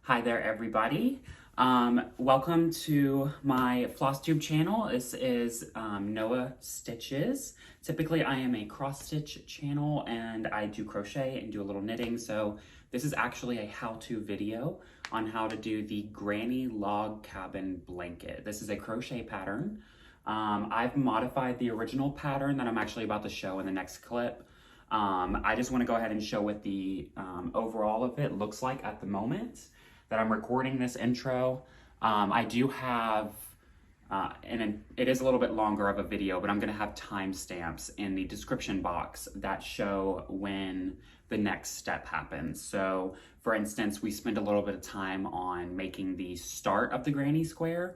Hi there, everybody. Welcome to my FlossTube channel. This is Noah Stitches. Typically, I am a cross-stitch channel and I do crochet and do a little knitting. So this is actually a how-to video on how to do the granny log cabin blanket. This is a crochet pattern. I've modified the original pattern that I'm actually about to show in the next clip. I just want to go ahead and show what the overall of it looks like at the moment that I'm recording this intro. I do have, and it is a little bit longer of a video, but I'm gonna have timestamps in the description box that show when the next step happens. So for instance, we spent a little bit of time on making the start of the granny square.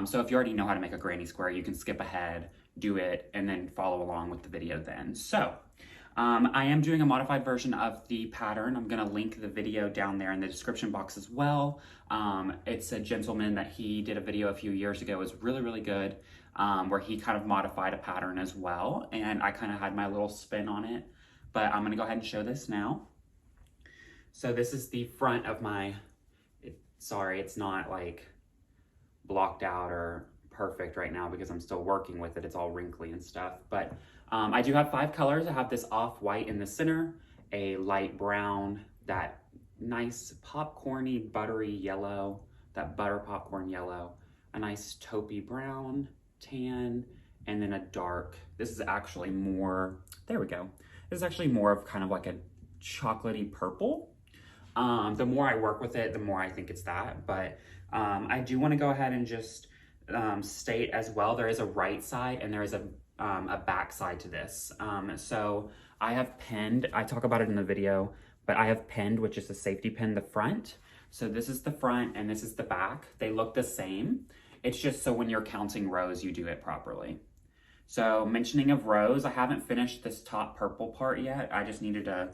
So if you already know how to make a granny square, you can skip ahead, do it, and then follow along with the video then. So I am doing a modified version of the pattern. I'm gonna link the video down there in the description box as well. It's a gentleman that he did a video a few years ago. It was really, really good, where he kind of modified a pattern as well. And I kind of had my little spin on it, but I'm gonna go ahead and show this now. So this is the front of my, sorry, it's not like blocked out or perfect right now because I'm still working with it. It's all wrinkly and stuff, but I do have 5 colors. I have this off-white in the center, a light brown, that nice popcorny buttery yellow, that butter popcorn yellow, a nice taupey brown, tan, and then a dark. This is actually more, there we go. This is actually more of kind of like a chocolatey purple. The more I work with it, the more I think it's that, but I do want to go ahead and just state as well, there is a right side and there is a back side to this. So I have pinned, I talk about it in the video, but I have pinned, which is a safety pin, the front. So this is the front and this is the back. They look the same. It's just so when you're counting rows, you do it properly. So mentioning of rows, I haven't finished this top purple part yet. I just needed to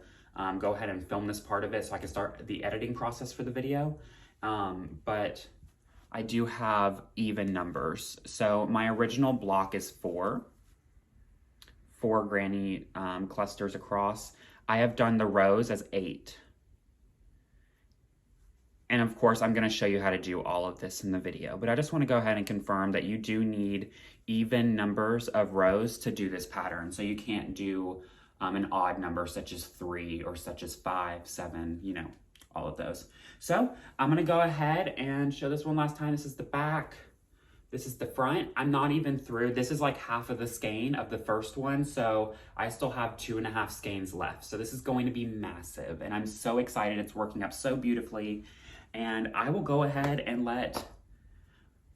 go ahead and film this part of it so I can start the editing process for the video. But I do have even numbers. So my original block is 4 granny clusters across. I have done the rows as 8. And of course, I'm gonna show you how to do all of this in the video, but I just wanna go ahead and confirm that you do need even numbers of rows to do this pattern. So you can't do an odd number such as 3 or such as 5, 7, you know, all of those. So I'm gonna go ahead and show this one last time. This is the back. This is the front. I'm not even through. This is like half of the skein of the first one. So I still have 2.5 skeins left. So this is going to be massive and I'm so excited. It's working up so beautifully. And I will go ahead and let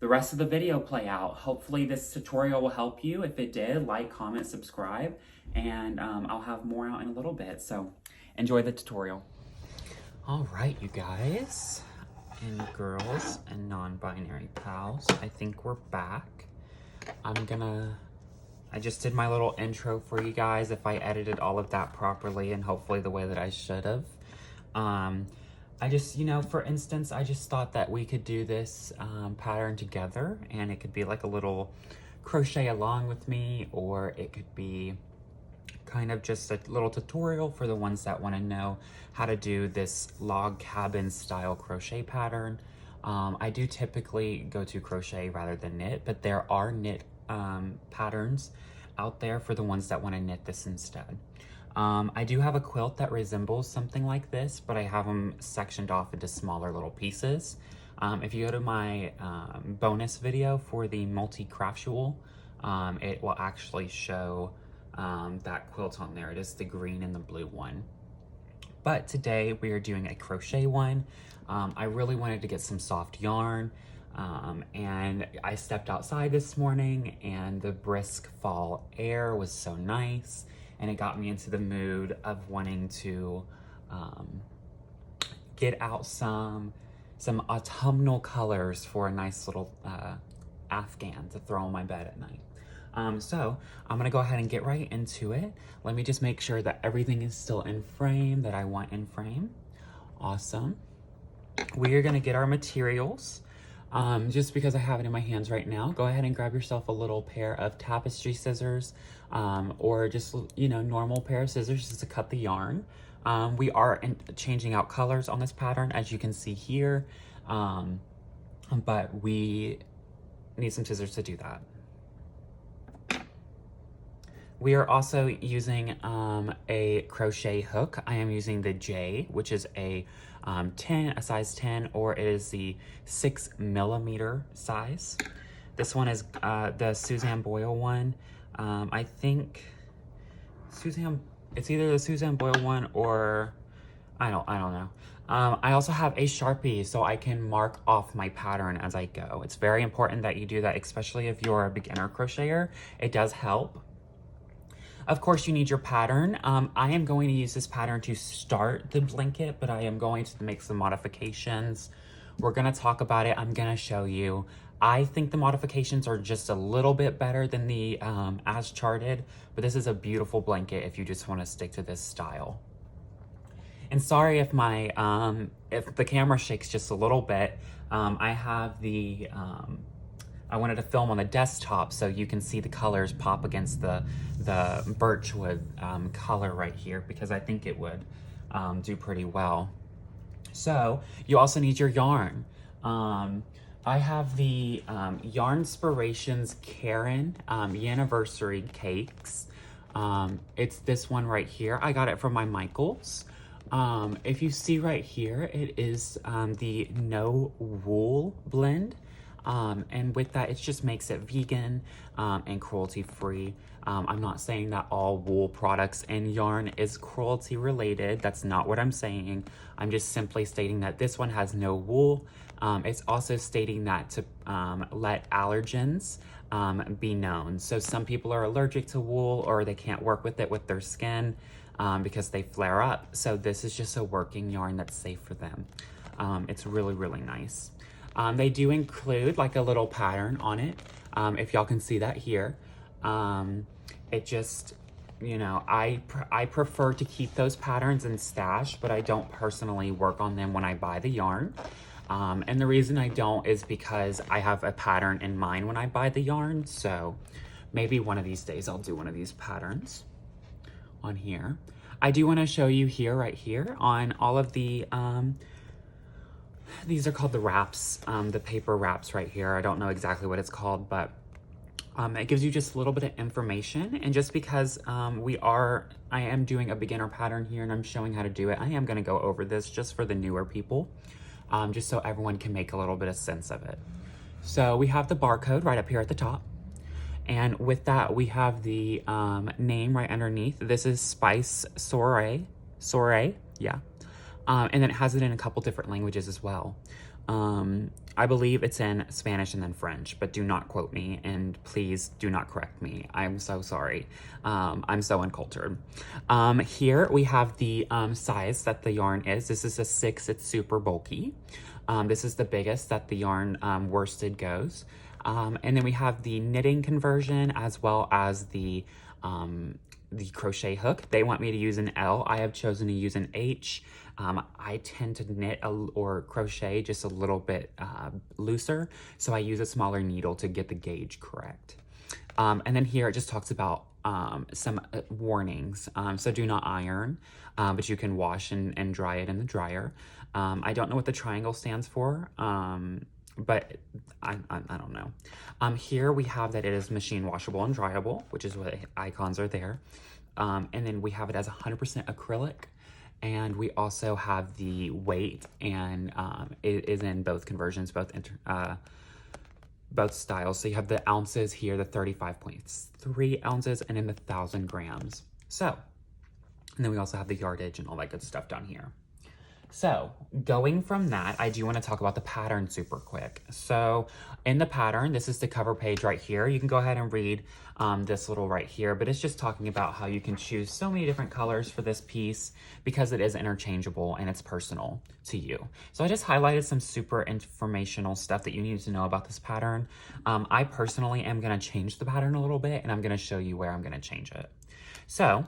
the rest of the video play out. Hopefully this tutorial will help you. If it did, like, comment, subscribe, and I'll have more out in a little bit. So enjoy the tutorial. All right, you guys and girls and non-binary pals, I think we're back. I just did my little intro for you guys, if I edited all of that properly and hopefully the way that I should have. I just, you know, for instance, I just thought that we could do this pattern together and it could be like a little crochet along with me, or it could be kind of just a little tutorial for the ones that want to know how to do this log cabin style crochet pattern. I do typically go to crochet rather than knit, but there are knit patterns out there for the ones that want to knit this instead. I do have a quilt that resembles something like this, but I have them sectioned off into smaller little pieces. If you go to my bonus video for the multi-craftual, it will actually show that quilt on there. It is the green and the blue one. But today we are doing a crochet one. I really wanted to get some soft yarn, and I stepped outside this morning and the brisk fall air was so nice, and it got me into the mood of wanting to get out some autumnal colors for a nice little afghan to throw on my bed at night. So I'm gonna go ahead and get right into it. Let me just make sure that everything is still in frame that I want in frame. Awesome. We are gonna get our materials. just because I have it in my hands right now, go ahead and grab yourself a little pair of tapestry scissors, or just, you know, normal pair of scissors just to cut the yarn. We are changing out colors on this pattern, as you can see here, but we need some scissors to do that. We are also using a crochet hook. I am using the J, which is a size 10, or it is the 6mm size. This one is the Suzanne Boyle one. I think it's either the Suzanne Boyle one or I don't know. I also have a Sharpie so I can mark off my pattern as I go. It's very important that you do that, especially if you're a beginner crocheter. It does help. Of course, you need your pattern. I am going to use this pattern to start the blanket, but I am going to make some modifications. We're gonna talk about it. I'm gonna show you. I think the modifications are just a little bit better than the as charted, but this is a beautiful blanket if you just wanna stick to this style. And sorry if my, if the camera shakes just a little bit. I have the, I wanted to film on the desktop so you can see the colors pop against the birchwood color right here, because I think it would do pretty well. So you also need your yarn. I have the Yarnspirations Karen Anniversary Cakes. It's this one right here. I got it from my Michaels. If you see right here, it is the no wool blend. And with that, it just makes it vegan and cruelty free. I'm not saying that all wool products and yarn is cruelty related. That's not what I'm saying. I'm just simply stating that this one has no wool. It's also stating that to let allergens be known. So some people are allergic to wool, or they can't work with it with their skin because they flare up. So this is just a working yarn that's safe for them. It's really, really nice. They do include like a little pattern on it, if y'all can see that here. It just, you know, I prefer to keep those patterns in stash, but I don't personally work on them when I buy the yarn. And the reason I don't is because I have a pattern in mind when I buy the yarn. So maybe one of these days I'll do one of these patterns on here. I do want to show you here, right here, on all of the, these are called the wraps, the paper wraps right here. I don't know exactly what it's called, but it gives you just a little bit of information. And just because I am doing a beginner pattern here and I'm showing how to do it, I am gonna go over this just for the newer people, just so everyone can make a little bit of sense of it. So we have the barcode right up here at the top. And with that, we have the name right underneath. This is Spice Soiree, yeah. And then it has it in a couple different languages as well. I believe it's in Spanish and then French, but do not quote me, and please do not correct me. I'm so sorry. I'm so uncultured. Here we have the size that the yarn is. This is a 6, it's super bulky. This is the biggest that the yarn worsted goes. And then we have the knitting conversion as well as the crochet hook. They want me to use an L. I have chosen to use an H. I tend to knit or crochet just a little bit looser, so I use a smaller needle to get the gauge correct. And then here it just talks about some warnings. So do not iron, but you can wash and dry it in the dryer. I don't know what the triangle stands for, but I don't know. Here we have that it is machine washable and dryable, which is what icons are there. And then we have it as 100% acrylic. And we also have the weight, and it is in both conversions, both styles. So you have the ounces here, the 35.3 ounces, and then the 1,000 grams. So, and then we also have the yardage and all that good stuff down here. So going from that, I do want to talk about the pattern super quick. So in the pattern, this is the cover page right here. You can go ahead and read this little right here, but it's just talking about how you can choose so many different colors for this piece because it is interchangeable and it's personal to you. So I just highlighted some super informational stuff that you need to know about this pattern. I personally am going to change the pattern a little bit, and I'm going to show you where I'm going to change it. So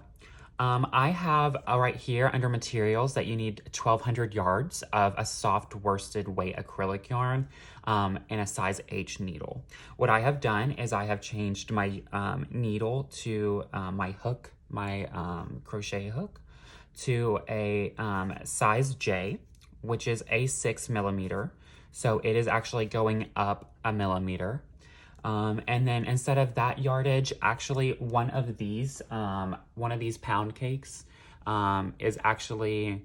I have right here under materials that you need 1,200 yards of a soft worsted weight acrylic yarn and a size H needle. What I have done is I have changed my needle to my hook, my crochet hook, to a size J, which is a 6mm. So it is actually going up a millimeter. And then instead of that yardage, actually one of these pound cakes is actually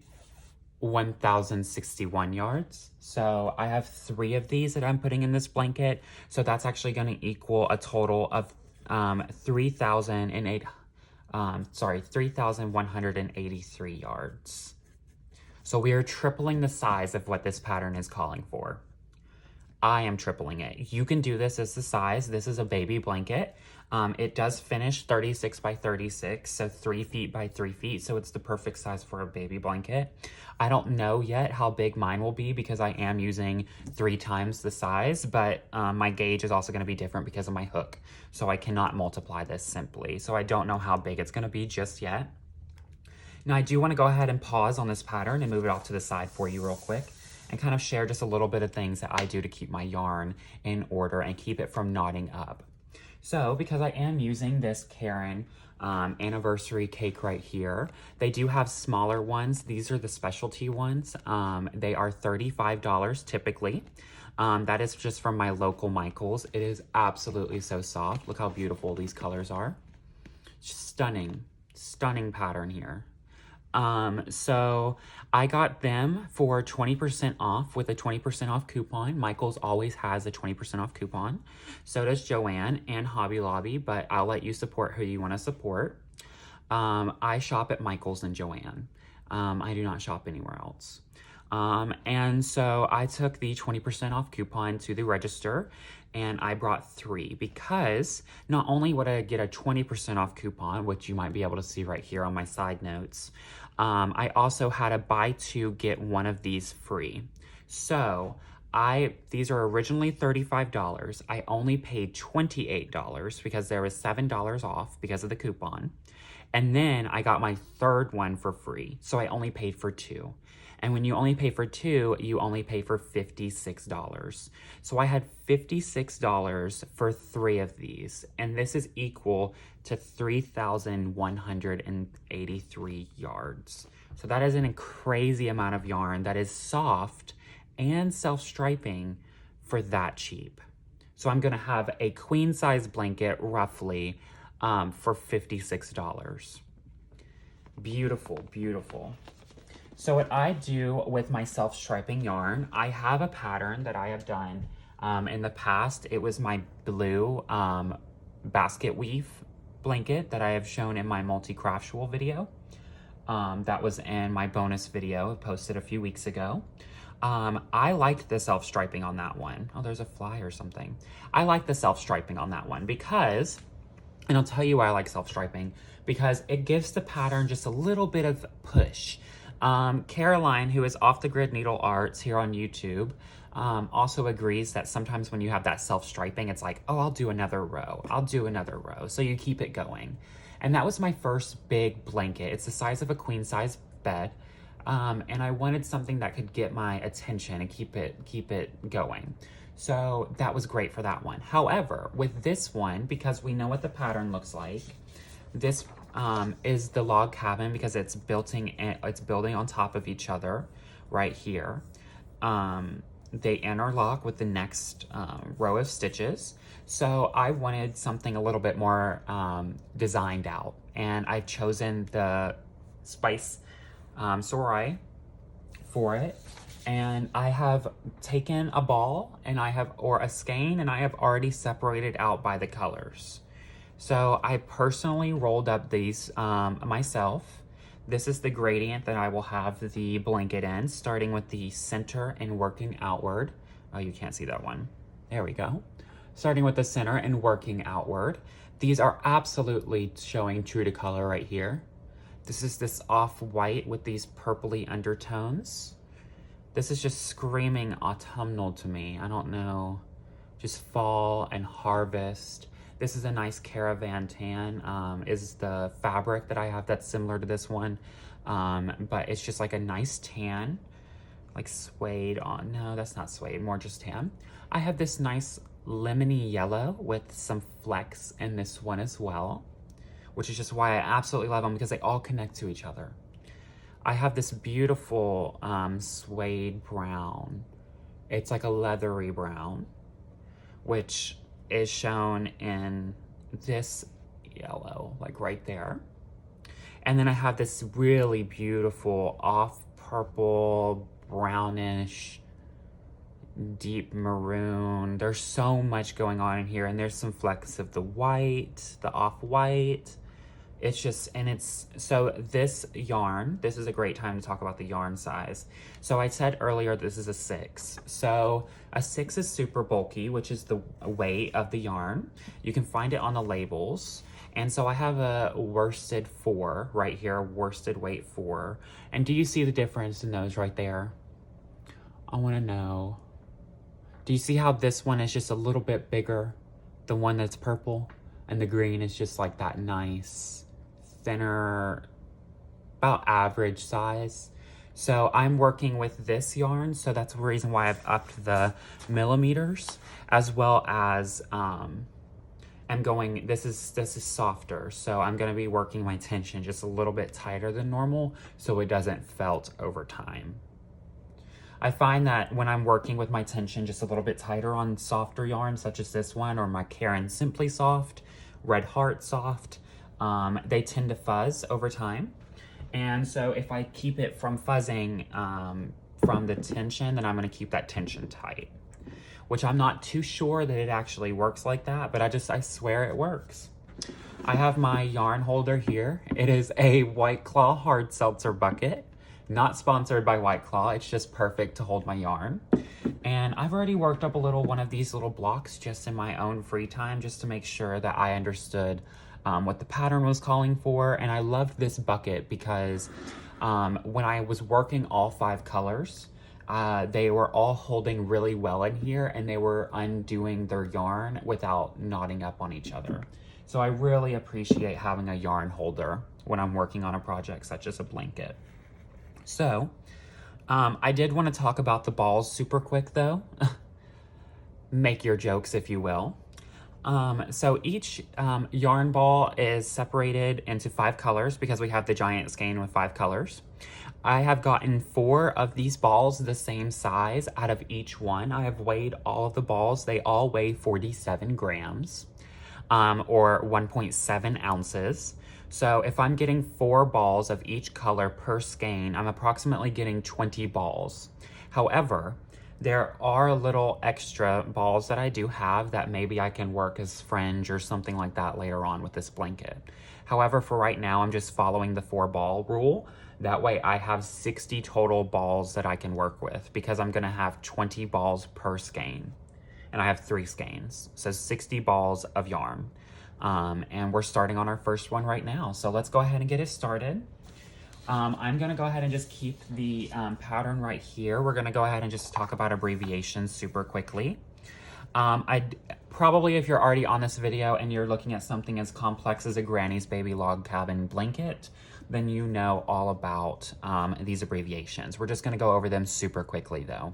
1,061 yards. So I have 3 of these that I'm putting in this blanket. So that's actually going to equal a total of 3,183 yards. So we are tripling the size of what this pattern is calling for. I am tripling it. You can do this as the size. This is a baby blanket. It does finish 36 by 36, so 3 feet by 3 feet, so it's the perfect size for a baby blanket. I don't know yet how big mine will be because I am using 3 times the size, but my gauge is also going to be different because of my hook, so I cannot multiply this simply. So I don't know how big it's going to be just yet. Now I do want to go ahead and pause on this pattern and move it off to the side for you real quick, and kind of share just a little bit of things that I do to keep my yarn in order and keep it from knotting up. So because I am using this Karen anniversary cake right here, they do have smaller ones. These are the specialty ones. They are $35 typically. That is just from my local Michaels. It is absolutely so soft. Look how beautiful these colors are. Stunning, stunning pattern here. So I got them for 20% off with a 20% off coupon. Michaels always has a 20% off coupon. So does Joann and Hobby Lobby, but I'll let you support who you want to support. I shop at Michaels and Joann. I do not shop anywhere else. And so I took the 20% off coupon to the register and I brought 3 because not only would I get a 20% off coupon, which you might be able to see right here on my side notes, I also had a buy 2 get 1 of these free. So these are originally $35. I only paid $28 because there was $7 off because of the coupon. And then I got my 3rd one for free. So I only paid for 2. And when you only pay for 2, you only pay for $56. So I had $56 for 3 of these. And this is equal to 3,183 yards. So that is a crazy amount of yarn that is soft and self-striping for that cheap. So I'm gonna have a queen size blanket roughly for $56. Beautiful, beautiful. So what I do with my self-striping yarn, I have a pattern that I have done in the past. It was my blue basket weave blanket that I have shown in my multi-craftual video. That was in my bonus video posted a few weeks ago. I liked the self-striping on that one. Oh, there's a fly or something. I like the self-striping on that one because, and I'll tell you why I like self-striping, because it gives the pattern just a little bit of push. Caroline, who is Off the Grid Needle Arts here on YouTube, also agrees that sometimes when you have that self-striping, it's like, oh, I'll do another row. I'll do another row. So you keep it going. And that was my first big blanket. It's the size of a queen size bed. And I wanted something that could get my attention and keep it going. So that was great for that one. However, with this one, because we know what the pattern looks like, this is the log cabin because it's building on top of each other right here. They interlock with the next row of stitches. So I wanted something a little bit more designed out, and I've chosen the Spice Sorai for it. And I have taken a ball and or a skein, and I have already separated out by the colors. So I personally rolled up these myself. This is the gradient that I will have the blanket in, starting with the center and working outward. Oh, you can't see that one. There we go. Starting with the center and working outward. These are absolutely showing true to color right here. This is this off-white with these purpley undertones. This is just screaming autumnal to me. I don't know, just fall and harvest. This is a nice caravan tan, is the fabric that I have that's similar to this one. But it's just like a nice tan, like suede on, no, that's not suede, more just tan. I have this nice lemony yellow with some flecks in this one as well, which is just why I absolutely love them, because they all connect to each other. I have this beautiful suede brown. It's like a leathery brown, which is shown in this yellow, like right there. And then I have this really beautiful off purple, brownish, deep maroon. There's so much going on in here, and there's some flecks of the white, the off-white. It's just, and it's, so this yarn, this is a great time to talk about the yarn size. So I said earlier, this is a 6. So a 6 is super bulky, which is the weight of the yarn. You can find it on the labels. And so I have a worsted 4 right here, worsted weight 4. And do you see the difference in those right there? I wanna know. Do you see how this one is just a little bit bigger? The one that's purple, and the green is just like that nice, thinner, about average size. So I'm working with this yarn, so that's the reason why I've upped the millimeters, as well as I'm going, this is softer, so I'm gonna be working my tension just a little bit tighter than normal so it doesn't felt over time. I find that when I'm working with my tension just a little bit tighter on softer yarns such as this one, or my Karen Simply Soft, Red Heart Soft, they tend to fuzz over time. And so if I keep it from fuzzing from the tension, then I'm gonna keep that tension tight, which I'm not too sure that it actually works like that, but I swear it works. I have my yarn holder here. It is a White Claw hard seltzer bucket. Not sponsored by White Claw, it's just perfect to hold my yarn. And I've already worked up one of these little blocks just in my own free time, just to make sure that I understood what the pattern was calling for. And I loved this bucket because when I was working all 5 colors, they were all holding really well in here, and they were undoing their yarn without knotting up on each other. So I really appreciate having a yarn holder when I'm working on a project such as a blanket. So, I did want to talk about the balls super quick though. Make your jokes if you will. So each yarn ball is separated into 5 colors because we have the giant skein with 5 colors. I have gotten 4 of these balls the same size out of each one. I have weighed all of the balls. They all weigh 47 grams or 1.7 ounces. So if I'm getting 4 balls of each color per skein, I'm approximately getting 20 balls. However, there are little extra balls that I do have that maybe I can work as fringe or something like that later on with this blanket. However, for right now, I'm just following the 4 ball rule. That way I have 60 total balls that I can work with, because I'm gonna have 20 balls per skein. And I have 3 skeins, so 60 balls of yarn. And we're starting on our first one right now. So let's go ahead and get it started. I'm gonna go ahead and just keep the pattern right here. We're gonna go ahead and just talk about abbreviations super quickly. Probably if you're already on this video and you're looking at something as complex as a granny's baby log cabin blanket, then you know all about these abbreviations. We're just gonna go over them super quickly though.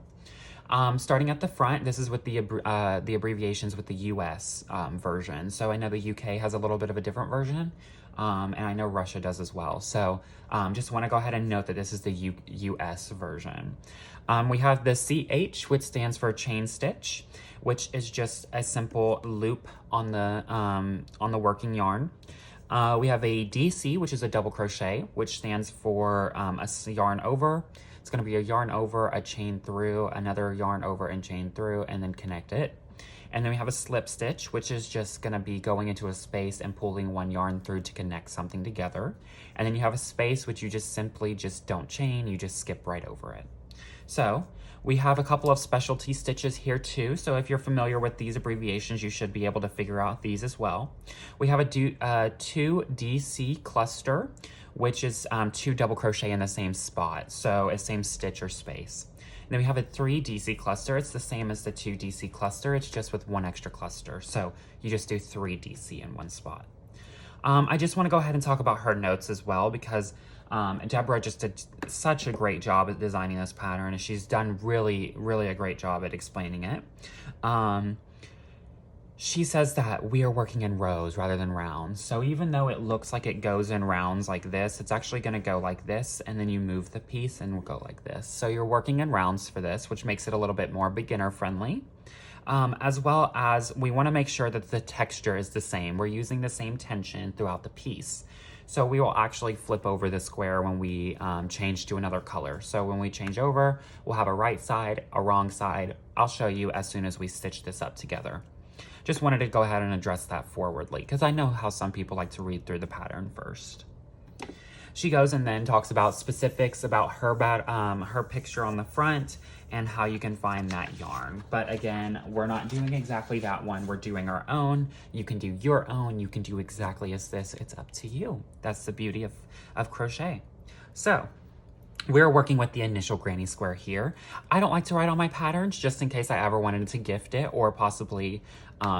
Starting at the front, this is with the abbreviations with the US version. So I know the UK has a little bit of a different version, and I know Russia does as well. So just want to go ahead and note that this is the US version. We have the CH, which stands for chain stitch, which is just a simple loop on the working yarn. We have a DC, which is a double crochet, which stands for a yarn over. It's going to be a yarn over, a chain through, another yarn over and chain through, and then connect it. And then we have a slip stitch, which is just going to be going into a space and pulling one yarn through to connect something together. And then you have a space, which you just simply don't chain, you just skip right over it. So we have a couple of specialty stitches here too. So if you're familiar with these abbreviations, you should be able to figure out these as well. We have a 2 DC cluster, which is 2 double crochet in the same spot, so a same stitch or space. then we have a 3 DC cluster. It's the same as the 2 DC cluster. It's just with 1 extra cluster. So you just do 3 DC in one spot. I just want to go ahead and talk about her notes as well, because Deborah just did such a great job at designing this pattern, and she's done really, really a great job at explaining it. She says that we are working in rows rather than rounds. So even though it looks like it goes in rounds like this, it's actually going to go like this, and then you move the piece and we'll go like this. So you're working in rounds for this, which makes it a little bit more beginner friendly. As well as we want to make sure that the texture is the same. We're using the same tension throughout the piece. So we will actually flip over the square when we change to another color. So when we change over, we'll have a right side, a wrong side. I'll show you as soon as we stitch this up together. Just wanted to go ahead and address that forwardly, because I know how some people like to read through the pattern first. She goes and then talks about specifics about her picture on the front and how you can find that yarn. But again, we're not doing exactly that one. We're doing our own. You can do your own. You can do exactly as this. It's up to you. That's the beauty of crochet. So we're working with the initial granny square here. I don't like to write on my patterns just in case I ever wanted to gift it, or possibly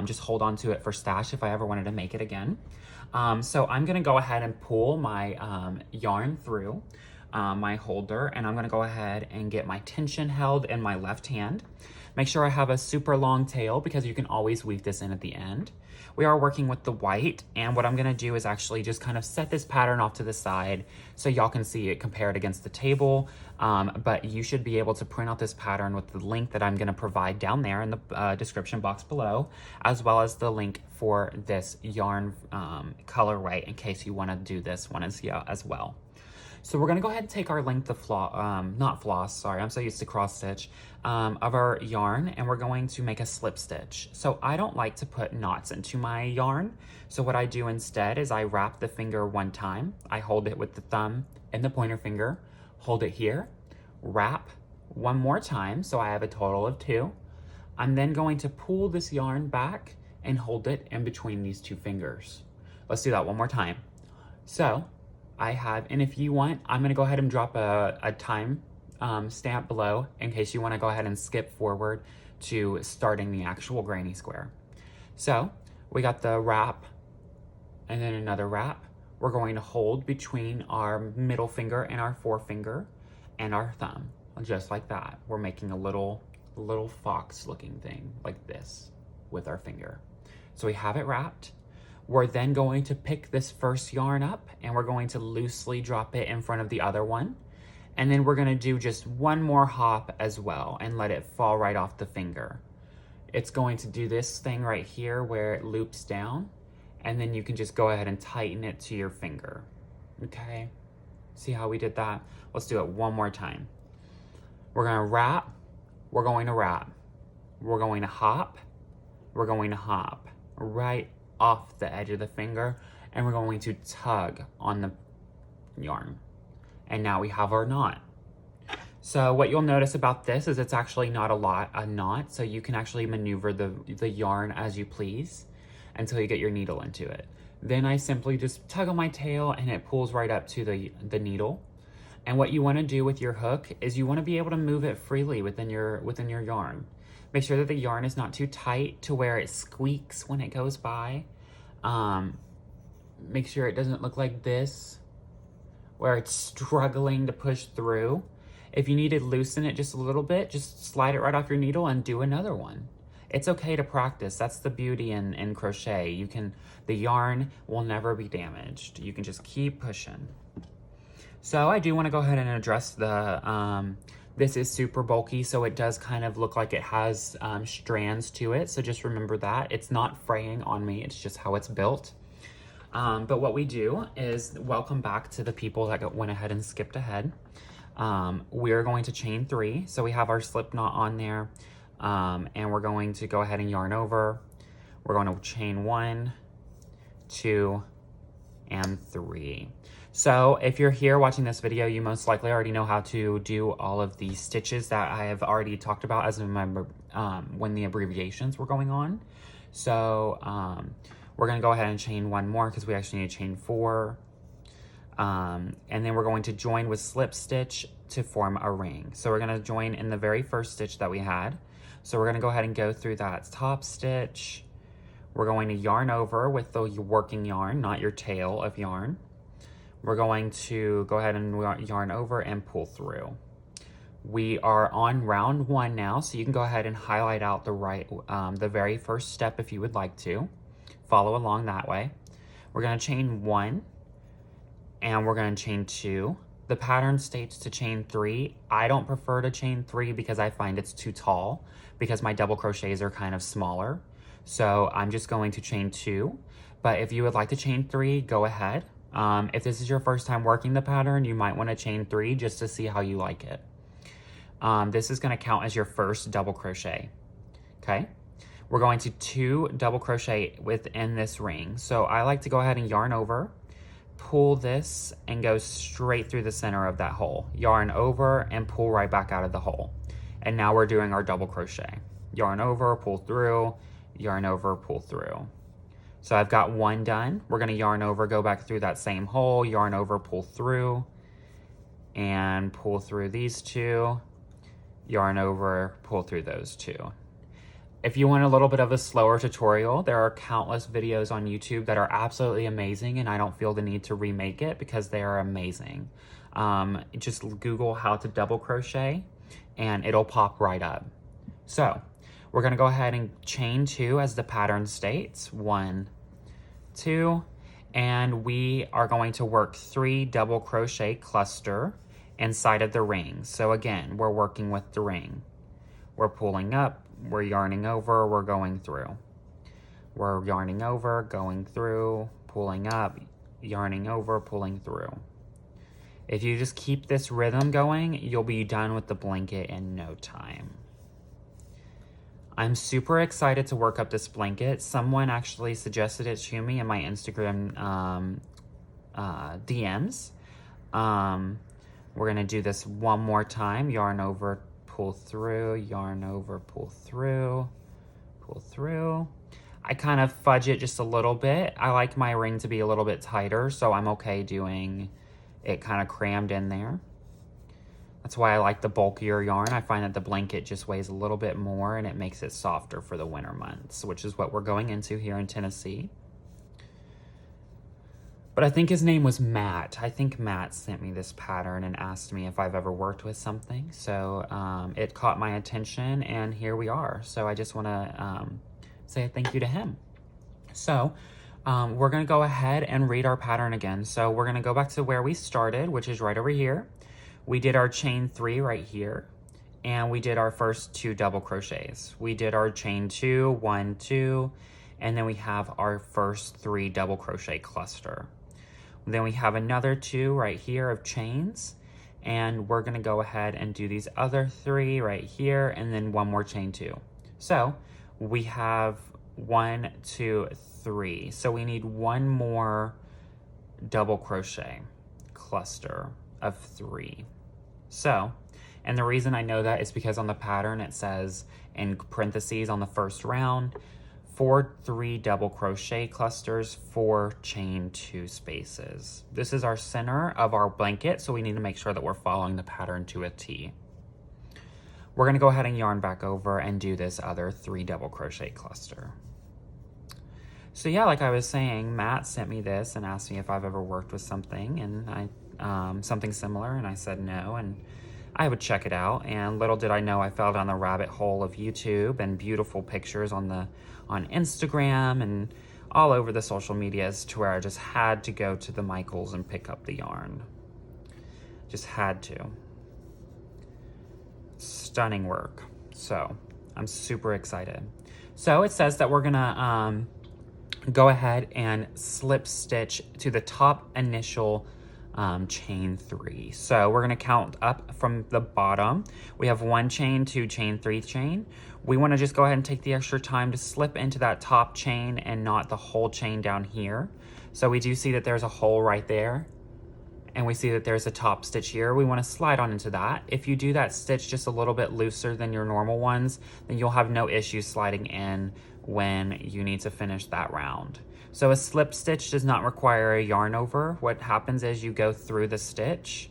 just hold on to it for stash if I ever wanted to make it again. So I'm gonna go ahead and pull my yarn through my holder, and I'm gonna go ahead and get my tension held in my left hand. Make sure I have a super long tail, because you can always weave this in at the end. We are working with the white, and what I'm gonna do is actually just kind of set this pattern off to the side so y'all can see it compared against the table. But you should be able to print out this pattern with the link that I'm gonna provide down there in the description box below, as well as the link for this yarn colorway in case you wanna do this one as well. So we're gonna go ahead and take our length of not floss, sorry, I'm so used to cross stitch, of our yarn, and we're going to make a slip stitch. So I don't like to put knots into my yarn. So what I do instead is I wrap the finger one time, I hold it with the thumb and the pointer finger, hold it here, wrap one more time, so I have a total of 2. I'm then going to pull this yarn back and hold it in between these 2 fingers. Let's do that one more time. So I have, and if you want, I'm gonna go ahead and drop a time stamp below in case you wanna go ahead and skip forward to starting the actual granny square. So we got the wrap and then another wrap. We're going to hold between our middle finger and our forefinger and our thumb, just like that. We're making a little fox looking thing like this with our finger. So we have it wrapped. We're then going to pick this first yarn up, and we're going to loosely drop it in front of the other one. And then we're gonna do just one more hop as well and let it fall right off the finger. It's going to do this thing right here where it loops down, and then you can just go ahead and tighten it to your finger, okay? See how we did that? Let's do it one more time. We're gonna wrap, we're going to wrap, we're going to hop, we're going to hop right off the edge of the finger, and we're going to tug on the yarn. And now we have our knot. So what you'll notice about this is it's actually not a knot, so you can actually maneuver the yarn as you please until you get your needle into it. Then I simply just tug on my tail and it pulls right up to the needle. And what you wanna do with your hook is you wanna be able to move it freely within your yarn. Make sure that the yarn is not too tight to where it squeaks when it goes by. Make sure it doesn't look like this, where it's struggling to push through. If you need to loosen it just a little bit, just slide it right off your needle and do another one. It's okay to practice. That's the beauty in crochet. The yarn will never be damaged. You can just keep pushing. So I do want to go ahead and address this is super bulky, so it does kind of look like it has strands to it. So just remember that. It's not fraying on me, it's just how it's built. But what we do is, welcome back to the people that went ahead and skipped ahead. We're going to chain 3. So we have our slip knot on there, and we're going to go ahead and yarn over. We're going to chain 1, 2, and 3. So if you're here watching this video, you most likely already know how to do all of the stitches that I have already talked about as when the abbreviations were going on. So we're gonna go ahead and chain 1 more because we actually need to chain 4. And then we're going to join with slip stitch to form a ring. So we're going to join in the very first stitch that we had. So we're going to go ahead and go through that top stitch. We're going to yarn over with the working yarn, not your tail of yarn. We're going to go ahead and yarn over and pull through. We are on round 1 now, so you can go ahead and highlight out the very first step if you would like to. Follow along that way. We're going to chain 1 and we're going to chain 2. The pattern states to chain 3. I don't prefer to chain 3 because I find it's too tall because my double crochets are kind of smaller. So I'm just going to chain 2, but if you would like to chain 3, go ahead. If this is your first time working the pattern, you might want to chain 3 just to see how you like it. This is going to count as your first double crochet. Okay, we're going to 2 double crochet within this ring. So I like to go ahead and yarn over, pull this, and go straight through the center of that hole. Yarn over and pull right back out of the hole. And now we're doing our double crochet. Yarn over, pull through, yarn over, pull through. So I've got 1 done. We're going to yarn over, go back through that same hole, yarn over, pull through, and pull through these 2, yarn over, pull through those 2. If you want a little bit of a slower tutorial, there are countless videos on YouTube that are absolutely amazing, and I don't feel the need to remake it because they are amazing. Just Google how to double crochet and it'll pop right up. So we're going to go ahead and chain 2 as the pattern states. 1, 2, and we are going to work 3 double crochet cluster inside of the ring. So again, we're working with the ring. We're pulling up, we're yarning over, we're going through. We're yarning over, going through, pulling up, yarning over, pulling through. If you just keep this rhythm going, you'll be done with the blanket in no time. I'm super excited to work up this blanket. Someone actually suggested it to me in my Instagram DMs. We're gonna do this one more time. Yarn over, pull through, yarn over, pull through, pull through. I kind of fudge it just a little bit. I like my ring to be a little bit tighter, so I'm okay doing it kind of crammed in there. That's why I like the bulkier yarn. I find that the blanket just weighs a little bit more and it makes it softer for the winter months, which is what we're going into here in Tennessee. But I think his name was Matt. I think Matt sent me this pattern and asked me if I've ever worked with something. So it caught my attention and here we are. So I just want to say a thank you to him. So we're going to go ahead and read our pattern again. So we're going to go back to where we started, which is right over here. We did our chain 3 right here, and we did our first 2 double crochets. We did our chain 2, 1, 2, and then we have our first 3 double crochet cluster. Then we have another 2 right here of chains, and we're gonna go ahead and do these other 3 right here, and then 1 more chain 2. So we have 1, 2, 3. So we need 1 more double crochet cluster of 3. So, and the reason I know that is because on the pattern it says in parentheses on the first round, 4 3 double crochet clusters, 4 chain 2 spaces. This is our center of our blanket, so we need to make sure that we're following the pattern to a T. We're gonna go ahead and yarn back over and do this other 3 double crochet cluster. So yeah, like I was saying, Matt sent me this and asked me if I've ever worked with something, and something similar, and I said no, and I would check it out. And little did I know I fell down the rabbit hole of YouTube and beautiful pictures on Instagram and all over the social medias, to where I just had to go to the Michaels and pick up the yarn. Just had to. Stunning work. So I'm super excited. So it says that we're gonna go ahead and slip stitch to the top initial chain 3. So we're gonna count up from the bottom. We have 1 chain, 2 chain, 3 chain. We want to just go ahead and take the extra time to slip into that top chain and not the whole chain down here. So we do see that there's a hole right there, and we see that there's a top stitch here. We want to slide on into that. If you do that stitch just a little bit looser than your normal ones, then you'll have no issues sliding in when you need to finish that round. So a slip stitch does not require a yarn over. What happens is you go through the stitch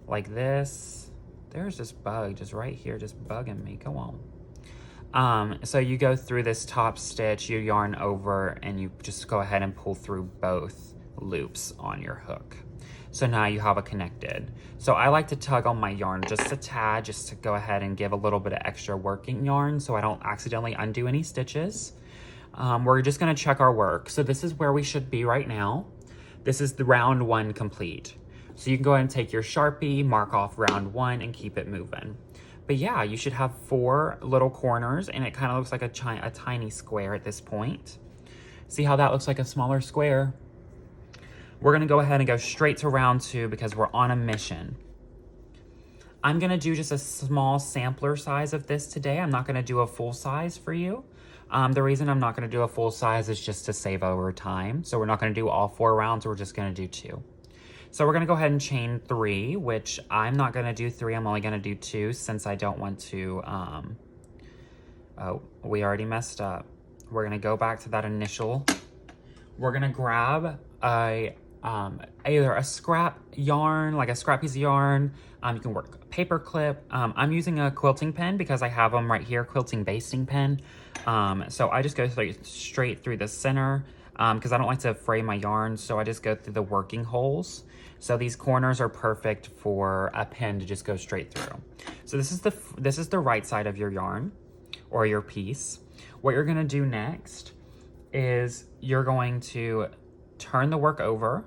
like this. There's this bug just right here, just bugging me. Go on. So you go through this top stitch, you yarn over, and you just go ahead and pull through both loops on your hook. So now you have a connected. So I like to tug on my yarn just a tad, just to go ahead and give a little bit of extra working yarn so I don't accidentally undo any stitches. We're just gonna check our work. So this is where we should be right now. This is the round 1 complete. So you can go ahead and take your Sharpie, mark off round 1, and keep it moving. But yeah, you should have 4 little corners, and it kind of looks like a tiny square at this point. See how that looks like a smaller square? We're gonna go ahead and go straight to round 2 because we're on a mission. I'm gonna do just a small sampler size of this today. I'm not gonna do a full size for you. The reason I'm not gonna do a full size is just to save over time. So we're not gonna do all 4 rounds, we're just gonna do 2. So we're gonna go ahead and chain 3, which I'm not gonna do 3, I'm only gonna do 2 since I don't want to, oh, we already messed up. We're gonna go back to that initial. We're gonna grab either a scrap yarn, like a scrap piece of yarn. You can work a paper clip. I'm using a quilting pen because I have them right here, quilting basting pen. So I just go straight through the center because I don't like to fray my yarn, so I just go through the working holes. So these corners are perfect for a pen to just go straight through. So this is the right side of your yarn or your piece. What you're gonna do next is you're going to turn the work over.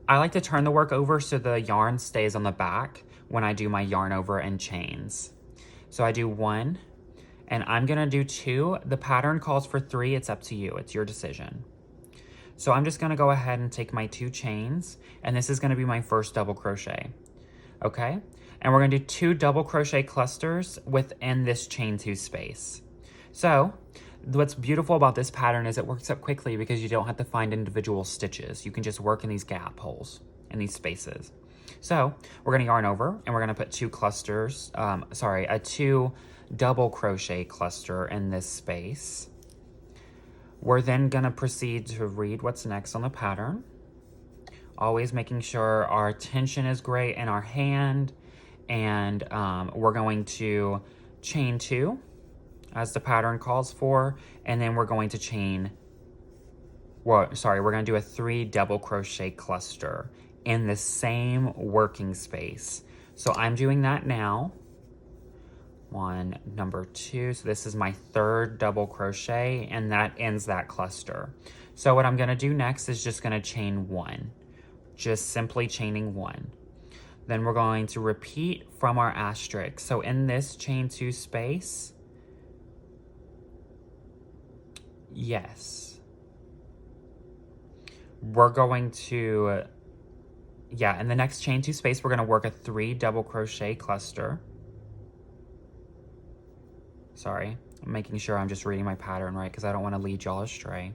I like to turn the work over so the yarn stays on the back when I do my yarn over and chains. So I do 1, and I'm gonna do 2. The pattern calls for 3, it's up to you, it's your decision. So I'm just gonna go ahead and take my 2 chains, and this is gonna be my first double crochet, okay? And we're gonna do 2 double crochet clusters within this chain 2 space. So what's beautiful about this pattern is it works up quickly because you don't have to find individual stitches. You can just work in these gap holes, in these spaces. So we're gonna yarn over and we're gonna put 2 clusters, a 2 double crochet cluster in this space. We're then gonna proceed to read what's next on the pattern. Always making sure our tension is great in our hand, and we're going to chain 2 as the pattern calls for, and then we're going to chain, we're gonna do a 3 double crochet cluster in the same working space. So I'm doing that now. 1, number 2, so this is my 3rd double crochet, and that ends that cluster. So what I'm gonna do next is just gonna chain 1, just simply chaining 1. Then we're going to repeat from our asterisk. So in this chain 2 space, yes, we're going to, in the next chain 2 space, we're gonna work a 3 double crochet cluster. Sorry, I'm making sure I'm just reading my pattern right because I don't want to lead y'all astray.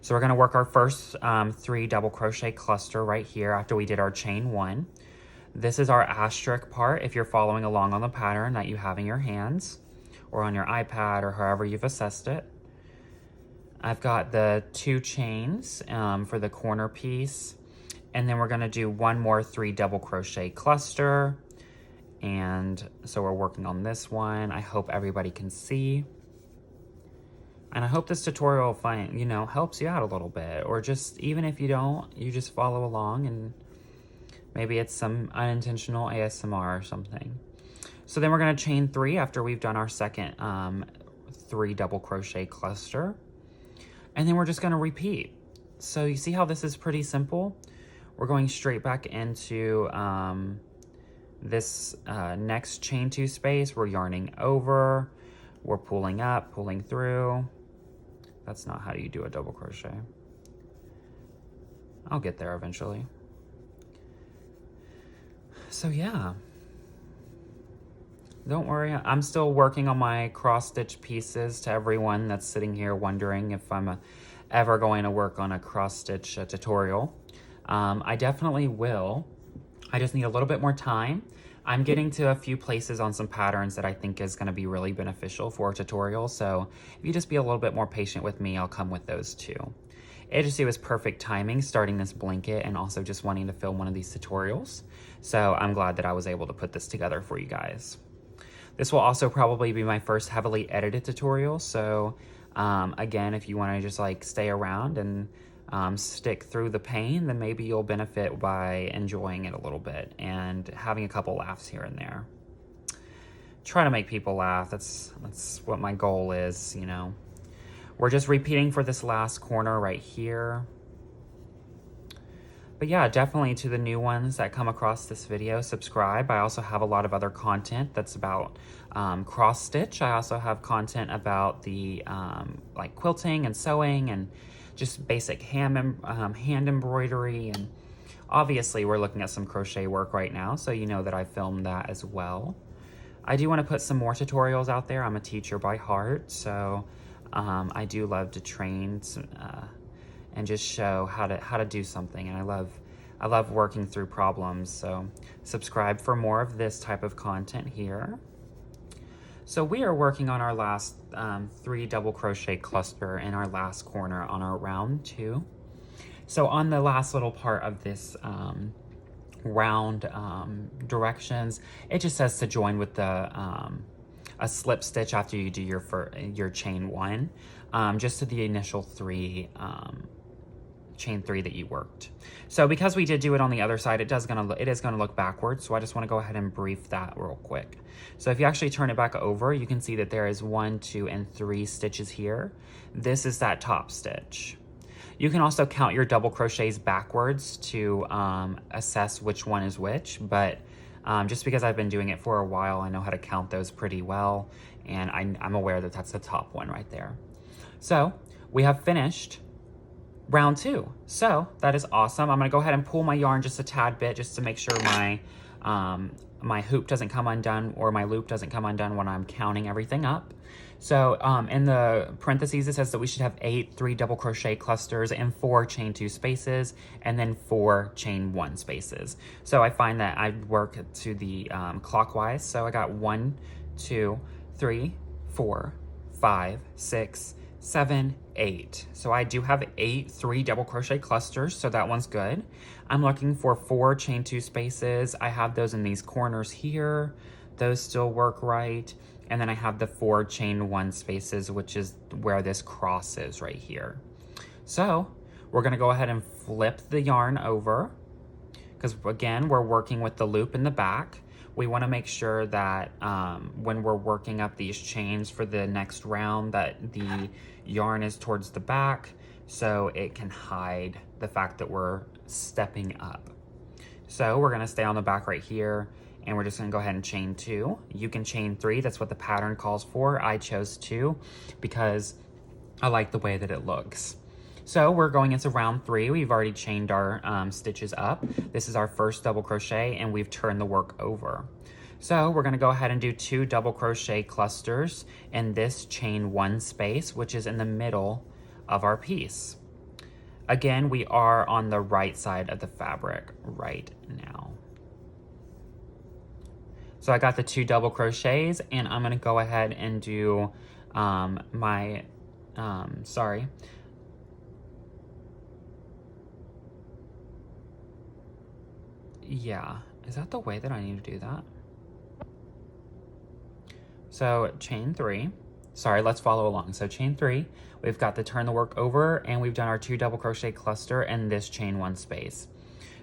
So we're gonna work our first 3 double crochet cluster right here after we did our chain 1. This is our asterisk part if you're following along on the pattern that you have in your hands or on your iPad or however you've assessed it. I've got the 2 chains for the corner piece, and then we're gonna do 1 more 3 double crochet cluster. And so we're working on this one. I hope everybody can see. And I hope this tutorial helps you out a little bit, or just even if you don't, you just follow along and maybe it's some unintentional ASMR or something. So then we're gonna chain 3 after we've done our second 3 double crochet cluster. And then we're just gonna repeat. So you see how this is pretty simple? We're going straight back into this next chain 2 space. We're yarning over, we're pulling up, pulling through. That's not how you do a double crochet. I'll get there eventually. So yeah, don't worry, I'm still working on my cross stitch pieces. To everyone that's sitting here wondering if I'm ever going to work on a cross stitch tutorial, I definitely will. I just need a little bit more time. I'm getting to a few places on some patterns that I think is going to be really beneficial for a tutorial. So if you just be a little bit more patient with me, I'll come with those too. It just, it was perfect timing starting this blanket and also just wanting to film one of these tutorials. So I'm glad that I was able to put this together for you guys. This will also probably be my first heavily edited tutorial. So again, if you want to just like stay around and stick through the pain, then maybe you'll benefit by enjoying it a little bit and having a couple laughs here and there. Try to make people laugh. That's what my goal is, you know. We're just repeating for this last corner right here. But yeah, definitely to the new ones that come across this video, subscribe. I also have a lot of other content that's about cross stitch. I also have content about the like quilting and sewing and just basic hand embroidery. And obviously we're looking at some crochet work right now, so you know that I filmed that as well. I do want to put some more tutorials out there. I'm a teacher by heart, so I do love to train and just show how to do something, and I love working through problems. So subscribe for more of this type of content here. So we are working on our last 3 double crochet cluster in our last corner on our round 2. So on the last little part of this round directions, it just says to join with the a slip stitch after you do your chain 1, just to the initial 3 chain 3 that you worked. So because we did do it on the other side, it is gonna look backwards. So I just want to go ahead and brief that real quick. So if you actually turn it back over, you can see that there is 1, 2, and 3 stitches here. This is that top stitch. You can also count your double crochets backwards to assess which one is which, but just because I've been doing it for a while, I know how to count those pretty well, and I'm aware that that's the top one right there. So we have finished round 2. So that is awesome. I'm gonna go ahead and pull my yarn just a tad bit just to make sure my my hoop doesn't come undone or my loop doesn't come undone when I'm counting everything up. So in the parentheses, it says that we should have 8 3 double crochet clusters and 4 chain 2 spaces and then 4 chain 1 spaces. So I find that I work to the clockwise. So I got 1, 2, 3, 4, 5, 6, 7, 8. So I do have 8 3 double crochet clusters, so that one's good. I'm looking for 4 chain 2 spaces. I have those in these corners here. Those still work right. And then I have the 4 chain 1 spaces, which is where this cross is right here. So we're gonna go ahead and flip the yarn over, because again, we're working with the loop in the back. We want to make sure that when we're working up these chains for the next round that the yarn is towards the back so it can hide the fact that we're stepping up. So we're going to stay on the back right here, and we're just going to go ahead and chain 2. You can chain 3, that's what the pattern calls for. I chose 2 because I like the way that it looks. So we're going into round 3. We've already chained our stitches up. This is our first double crochet, and we've turned the work over. So we're gonna go ahead and do 2 double crochet clusters in this chain 1 space, which is in the middle of our piece. Again, we are on the right side of the fabric right now. So I got the 2 double crochets, and I'm gonna go ahead and do yeah, is that the way that I need to do that? So chain 3, sorry, let's follow along. So chain 3, we've got the turn the work over, and we've done our 2 double crochet cluster in this chain 1 space.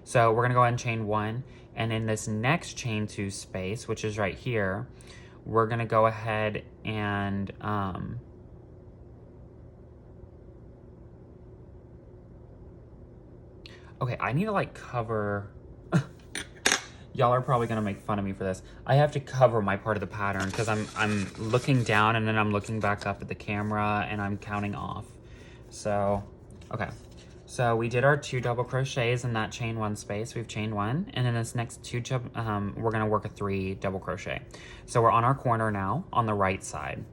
So we're gonna go ahead and chain 1, and in this next chain 2 space, which is right here, we're gonna go ahead and okay, I need to like cover. Y'all are probably gonna make fun of me for this. I have to cover my part of the pattern because I'm looking down and then I'm looking back up at the camera and I'm counting off. So, okay. So we did our 2 double crochets in that chain 1 space. We've chained 1, and then this next 2, we're gonna work a 3 double crochet. So we're on our corner now on the right side.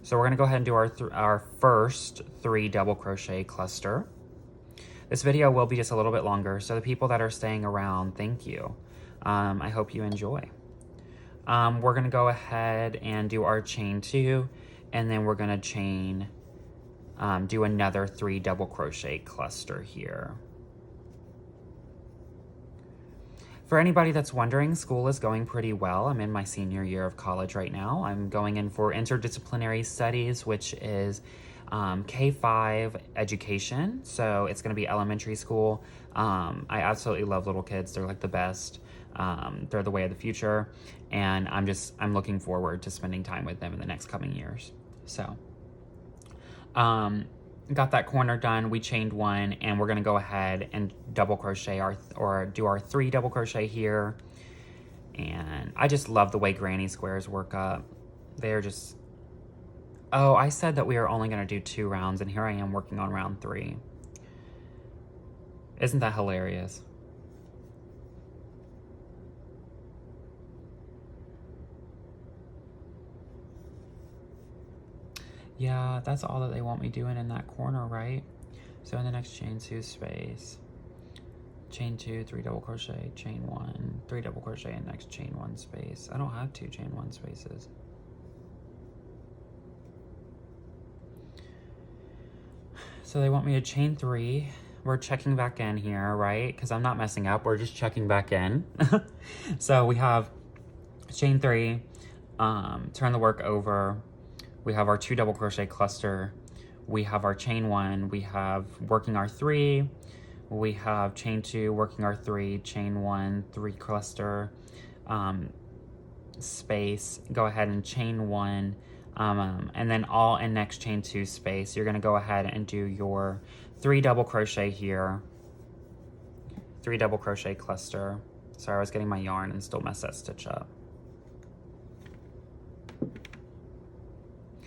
So we're gonna go ahead and do our first 3 double crochet cluster. This video will be just a little bit longer, so the people that are staying around, thank you. I hope you enjoy. We're gonna go ahead and do our chain 2, and then we're gonna chain, do another 3 double crochet cluster here. For anybody that's wondering, school is going pretty well. I'm in my senior year of college right now. I'm going in for interdisciplinary studies, which is K-5 education. So it's going to be elementary school. I absolutely love little kids. They're like the best. They're the way of the future. And I'm looking forward to spending time with them in the next coming years. So, got that corner done. We chained 1, and we're gonna go ahead and double crochet or do our 3 double crochet here. And I just love the way granny squares work up. They're just, oh, I said that we are only gonna do 2 rounds, and here I am working on round 3. Isn't that hilarious? Yeah, that's all that they want me doing in that corner, right? So in the next chain 2 space, chain 2, 3 double crochet, chain 1, 3 double crochet, and next chain 1 space. I don't have 2 chain 1 spaces. So they want me to chain 3. We're checking back in here, right? Because I'm not messing up. We're just checking back in. So we have chain 3, turn the work over. We have our 2 double crochet cluster. We have our chain 1. We have working our 3. We have chain 2, working our 3, chain 1, 3 cluster, space. Go ahead and chain 1, and then all in next chain 2 space. You're gonna go ahead and do your 3 double crochet here, 3 double crochet cluster. Sorry, I was getting my yarn and still messed that stitch up.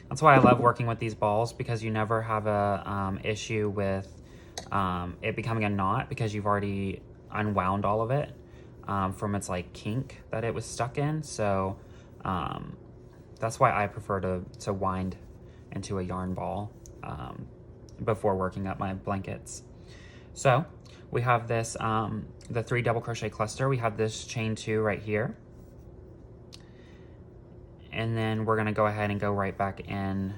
That's why I love working with these balls, because you never have a issue with it becoming a knot, because you've already unwound all of it from its like kink that it was stuck in. So that's why I prefer to wind into a yarn ball before working up my blankets. So we have this, the 3 double crochet cluster. We have this chain 2 right here. And then we're gonna go ahead and go right back in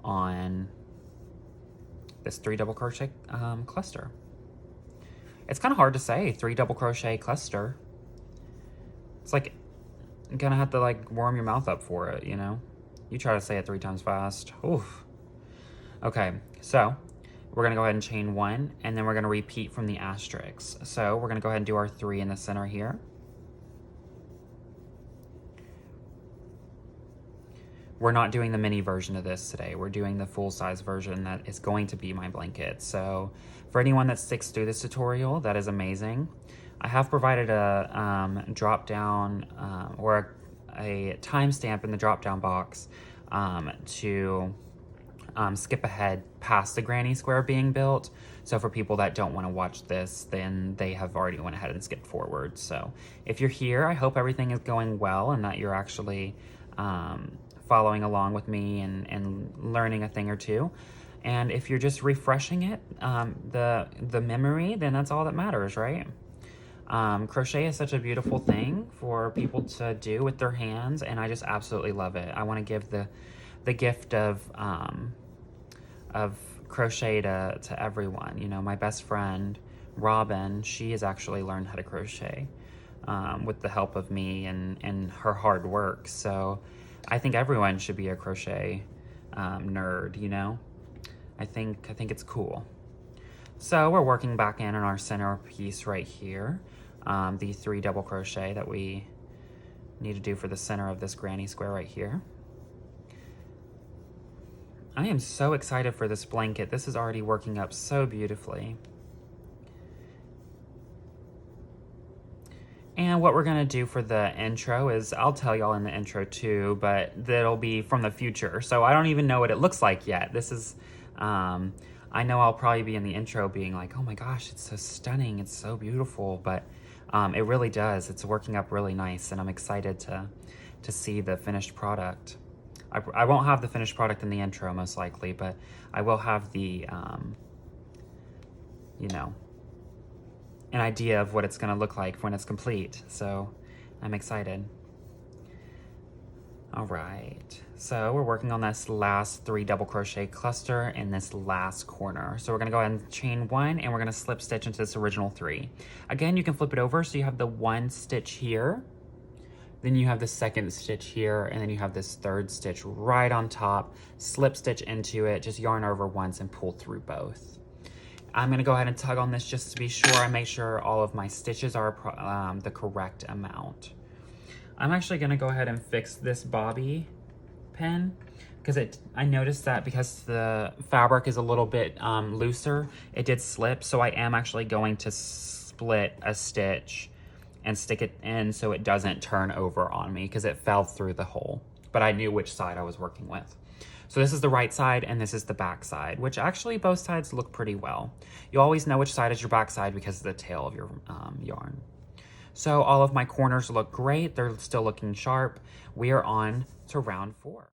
on this 3 double crochet cluster. It's kind of hard to say 3 double crochet cluster. It's like, you're gonna have to like warm your mouth up for it, you know? You try to say it 3 times fast. Oof. Okay, so we're gonna go ahead and chain 1, and then we're gonna repeat from the asterisk. So we're gonna go ahead and do our 3 in the center here. We're not doing the mini version of this today. We're doing the full-size version that is going to be my blanket. So for anyone that sticks through this tutorial, that is amazing. I have provided a drop-down or a timestamp in the drop-down box to skip ahead past the granny square being built. So for people that don't want to watch this, then they have already went ahead and skipped forward. So if you're here, I hope everything is going well and that you're actually following along with me and learning a thing or two. And if you're just refreshing it, the memory, then that's all that matters, right? Crochet is such a beautiful thing for people to do with their hands, and I just absolutely love it. I want to give the gift of crochet to everyone. You know, my best friend Robin, she has actually learned how to crochet with the help of me and her hard work. So I think everyone should be a crochet nerd, you know? I think it's cool. So we're working back in on our center piece right here. The 3 double crochet that we need to do for the center of this granny square right here. I am so excited for this blanket. This is already working up so beautifully. And what we're gonna do for the intro is, I'll tell y'all in the intro too, but that'll be from the future. So I don't even know what it looks like yet. This is, I know I'll probably be in the intro being like, oh my gosh, it's so stunning, it's so beautiful, but it really does. It's working up really nice, and I'm excited to see the finished product. I won't have the finished product in the intro most likely, but I will have the, you know, an idea of what it's gonna look like when it's complete. So I'm excited. All right, so we're working on this last 3 double crochet cluster in this last corner. So we're gonna go ahead and chain 1 and we're gonna slip stitch into this original 3. Again, you can flip it over so you have the 1 stitch here, then you have the 2nd stitch here, and then you have this 3rd stitch right on top. Slip stitch into it, just yarn over once and pull through both. I'm gonna go ahead and tug on this just to be sure I make sure all of my stitches are the correct amount. I'm actually gonna go ahead and fix this bobby pin because I noticed that because the fabric is a little bit looser, it did slip. So I am actually going to split a stitch and stick it in so it doesn't turn over on me because it fell through the hole. But I knew which side I was working with. So this is the right side and this is the back side, which actually both sides look pretty well. You always know which side is your back side because of the tail of your yarn. So all of my corners look great. They're still looking sharp. We are on to round 4.